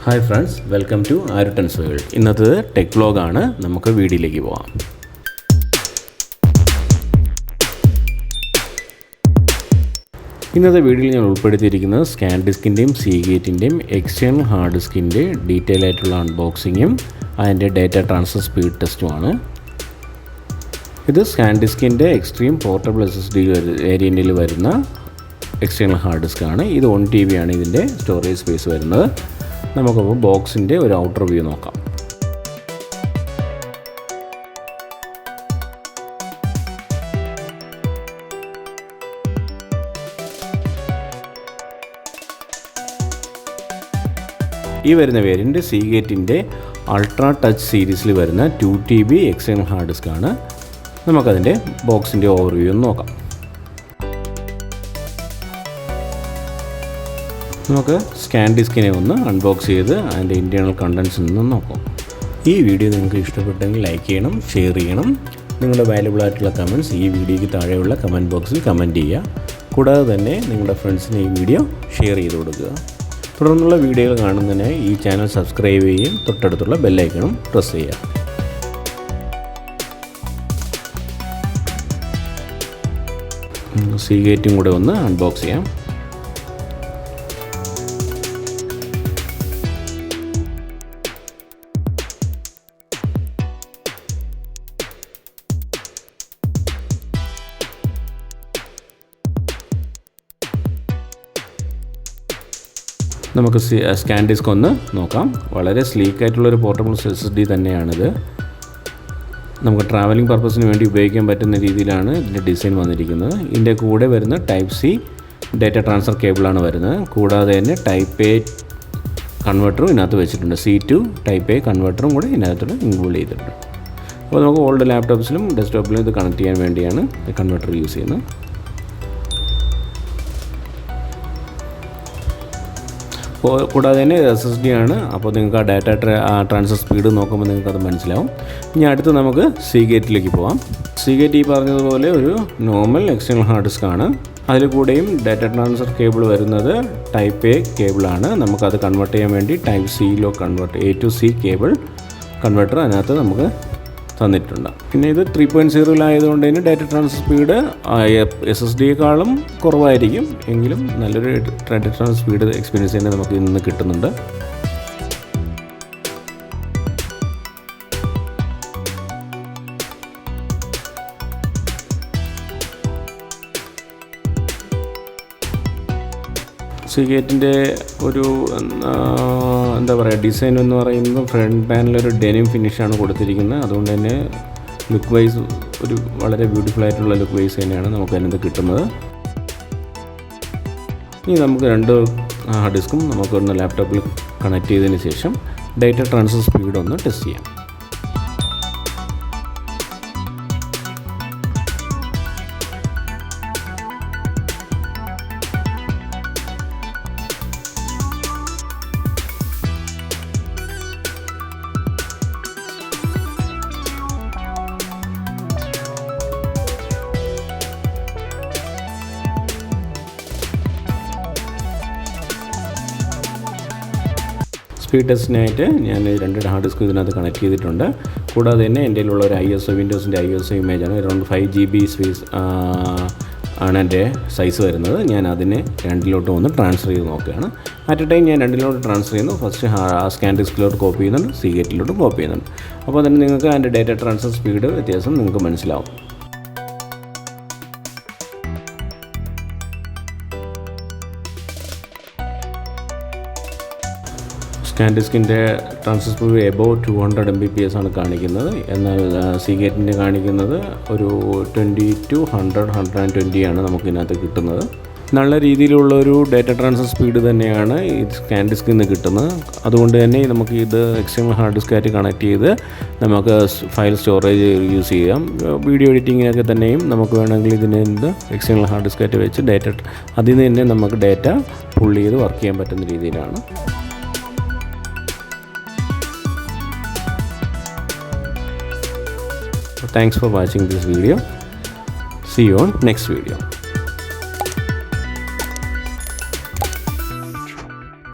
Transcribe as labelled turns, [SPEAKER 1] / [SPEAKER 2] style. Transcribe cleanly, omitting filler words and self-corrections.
[SPEAKER 1] Hi friends, welcome to Aarav World. ഇന്നത്തെ tech vlog ആണ്. നമുക്ക് വീഡിയോയിലേക്ക് പോകാം. ഇന്നത്തെ വീഡിയോയിൽ ഞാൻ ഉൾപ്പെടുത്തിയിരിക്കുന്നത് SanDiskന്റെയും Seagateന്റെയും എക്സ്റ്റേണൽ ഹാർഡ് ഡിസ്കിന്റെ ഡീറ്റെയിൽ ആയിട്ടുള്ള അൺബോക്സിങ്ങും അതിന്റെ ഡാറ്റ ട്രാൻസ്ഫർ സ്പീഡ് ടെസ്റ്റുമാണ്. ഇത് SanDiskന്റെ എക്സ്ട്രീം പോർട്ടബിൾ SSD വേരിയന്റിൽ വരുന്ന എക്സ്റ്റേണൽ ഹാർഡ് ഡിസ്ക് ആണ്. ഇത് 1 TB ആണ് ഇതിന്റെ സ്റ്റോറേജ് സ്പേസ് വരുന്നത്. നമുക്കപ്പോൾ ബോക്സിൻ്റെ ഒരു ഔട്ടർ വ്യൂ നോക്കാം. ഈ വരുന്ന വേരിയൻ്റ് സീഗേറ്റിൻ്റെ അൾട്രാ ടച്ച് സീരീസിൽ വരുന്ന 2 TB എക്സ്റ്റേണൽ ഹാർഡ് ഡിസ്ക് ആണ്. നമുക്കതിൻ്റെ ബോക്സിൻ്റെ ഓവർവ്യൂ ഒന്ന് നോക്കാം. നമുക്ക് SanDiskനെ ഒന്ന് അൺബോക്സ് ചെയ്ത് അതിൻ്റെ ഇൻറ്റേർണൽ കണ്ടൻസിൽ നിന്ന് നോക്കാം. ഈ വീഡിയോ നിങ്ങൾക്ക് ഇഷ്ടപ്പെട്ടെങ്കിൽ ലൈക്ക് ചെയ്യണം, ഷെയർ ചെയ്യണം. നിങ്ങളുടെ വാല്യുബിൾ ആയിട്ടുള്ള കമൻറ്റ്സ് ഈ വീഡിയോയ്ക്ക് താഴെയുള്ള കമൻറ്റ് ബോക്സിൽ കമൻറ്റ് ചെയ്യുക. കൂടാതെ തന്നെ നിങ്ങളുടെ ഫ്രണ്ട്സിന് ഈ വീഡിയോ ഷെയർ ചെയ്ത് കൊടുക്കുക. തുടർന്നുള്ള വീഡിയോകൾ കാണുന്നതിന് ഈ ചാനൽ സബ്സ്ക്രൈബ് ചെയ്യുകയും തൊട്ടടുത്തുള്ള ബെല്ലൈക്കണും പ്രസ് ചെയ്യുക. സീഗേറ്റും കൂടെ ഒന്ന് അൺബോക്സ് ചെയ്യാം. നമുക്ക് SanDisk ഒന്ന് നോക്കാം. വളരെ സ്ലീക്കായിട്ടുള്ളൊരു പോർട്ടബിൾ SSD തന്നെയാണിത്. നമുക്ക് ട്രാവലിംഗ് പർപ്പസിന് വേണ്ടി ഉപയോഗിക്കാൻ പറ്റുന്ന രീതിയിലാണ് ഇതിൻ്റെ ഡിസൈൻ വന്നിരിക്കുന്നത്. ഇതിൻ്റെ കൂടെ വരുന്ന ടൈപ്പ് C ഡാറ്റ ട്രാൻസ്ഫർ കേബിളാണ് വരുന്നത്. കൂടാതെ തന്നെ ടൈപ്പ് A കൺവെർട്ടറും ഇതിനകത്ത് വെച്ചിട്ടുണ്ട്. C to ടൈപ്പ് A കൺവെർട്ടറും കൂടെ ഇതിനകത്തോട് ഇൻക്ലൂഡ് ചെയ്തിട്ടുണ്ട്. അപ്പോൾ നമുക്ക് ഓൾഡ് ലാപ്ടോപ്സിലും ഡെസ്ക്ടോപ്പിലും ഇത് കണക്ട് ചെയ്യാൻ വേണ്ടിയാണ് ഈ കൺവെർട്ടർ യൂസ് ചെയ്യുന്നത്. കൂടാതെ തന്നെ SSD ആണ്. അപ്പോൾ നിങ്ങൾക്ക് ആ ഡാറ്റ ട്രാൻസ്ഫർ സ്പീഡ് നോക്കുമ്പോൾ നിങ്ങൾക്ക് അത് മനസ്സിലാവും. ഇനി അടുത്ത് നമുക്ക് സീഗേറ്റിലേക്ക് പോകാം. സീഗേറ്റ് ഈ പറഞ്ഞതുപോലെ ഒരു നോർമൽ എക്സ്റ്റേണൽ ഹാർഡ് ഡിസ്ക് ആണ്. അതിൽ കൂടെയും ഡാറ്റ ട്രാൻസ്ഫർ കേബിൾ വരുന്നത് ടൈപ്പ് A കേബിളാണ്. നമുക്കത് കൺവേർട്ട് ചെയ്യാൻ വേണ്ടി ടൈപ്പ് Cയിലോ A to C cable converter അതിനകത്ത് നമുക്ക് തന്നിട്ടുണ്ട്. പിന്നെ ഇത് 3.0 തന്നെ ഡാറ്റ ട്രാൻസ്ഫർ സ്പീഡ് SSDയെക്കാളും കുറവായിരിക്കും. എങ്കിലും നല്ലൊരു ഡാറ്റ ട്രാൻസ്ഫർ സ്പീഡ് എക്സ്പീരിയൻസ് തന്നെ നമുക്ക് ഇതിൽ നിന്ന് കിട്ടുന്നുണ്ട്. സീഗേറ്റിൻ്റെ ഒരു എന്താ പറയുക ഡിസൈൻ എന്ന് പറയുന്നത് ഫ്രണ്ട് പാനലൊരു ഡെനിം ഫിനിഷാണ് കൊടുത്തിരിക്കുന്നത്. അതുകൊണ്ട് തന്നെ ലുക്ക് വൈസ് ഒരു വളരെ ബ്യൂട്ടിഫുൾ ആയിട്ടുള്ള ലുക്ക് വൈസ് തന്നെയാണ് നമുക്ക് അതിനകത്ത് കിട്ടുന്നത്. ഇനി നമുക്ക് രണ്ട് ഹാർഡ് ഡിസ്കും നമുക്കൊന്ന് ലാപ്ടോപ്പിൽ കണക്ട് ചെയ്തതിന് ശേഷം ഡാറ്റ ട്രാൻസ്ഫർ സ്പീഡ് ഒന്ന് ടെസ്റ്റ് ചെയ്യാം. സ്പീഡ് ടെസ്റ്റിനായിട്ട് ഞാൻ 2 ഹാർഡ് ഡിസ്ക് ഇതിനകത്ത് കണക്ട് ചെയ്തിട്ടുണ്ട്. കൂടാതെ തന്നെ എൻ്റെ കയ്യിലുള്ള ഒരു വിൻഡോസിൻ്റെ ISO ഇമേജാണ്. അറൗണ്ട് 5 GB സ്പേസ് ആണ് എൻ്റെ സൈസ് വരുന്നത്. ഞാൻ അതിനെ 2 ഒന്ന് ട്രാൻസ്ഫർ ചെയ്ത് നോക്കുകയാണ്. അറ്റ് എ ടൈം ഞാൻ 2 ട്രാൻസ്ഫർ ചെയ്യുന്നു. ഫസ്റ്റ് SanDiskലോട്ട് കോപ്പി ചെയ്യുന്നുണ്ട്, സീഗേറ്റിലോട്ട് കോപ്പി ചെയ്യുന്നുണ്ട്. അപ്പോൾ തന്നെ നിങ്ങൾക്ക് അതിൻ്റെ ഡാറ്റ ട്രാൻസ്ഫർ സ്പീഡ് വ്യത്യാസം നിങ്ങൾക്ക് മനസ്സിലാവും. SanDiskൻ്റെ ട്രാൻസ്ഫർ സ്പീഡ് എബോവ് 200 Mbps ആണ് കാണിക്കുന്നത്. എന്നാൽ സീഗേറ്റിൻ്റെ കാണിക്കുന്നത് ഒരു 20 to 100-120 ആണ് നമുക്കിതിനകത്ത് കിട്ടുന്നത്. നല്ല രീതിയിലുള്ളൊരു ഡാറ്റ ട്രാൻസ്ഫർ സ്പീഡ് തന്നെയാണ് ഈ SanDiskൽ നിന്ന് കിട്ടുന്നത്. അതുകൊണ്ട് തന്നെ നമുക്ക് ഇത് എക്സ്റ്റേണൽ ഹാർഡ് ഡിസ്കായിട്ട് കണക്ട് ചെയ്ത് നമുക്ക് ഫയൽ സ്റ്റോറേജ് യൂസ് ചെയ്യാം. വീഡിയോ എഡിറ്റിങ്ങിനൊക്കെ തന്നെയും നമുക്ക് വേണമെങ്കിൽ ഇതിനെ എക്സ്റ്റേണൽ ഹാർഡ് ഡിസ്കായിട്ട് വെച്ച് അതിൽ നിന്ന് തന്നെ നമുക്ക് ഡാറ്റ പുൾ ചെയ്ത് വർക്ക് ചെയ്യാൻ പറ്റുന്ന രീതിയിലാണ്. Thanks for watching this video. See you on next video.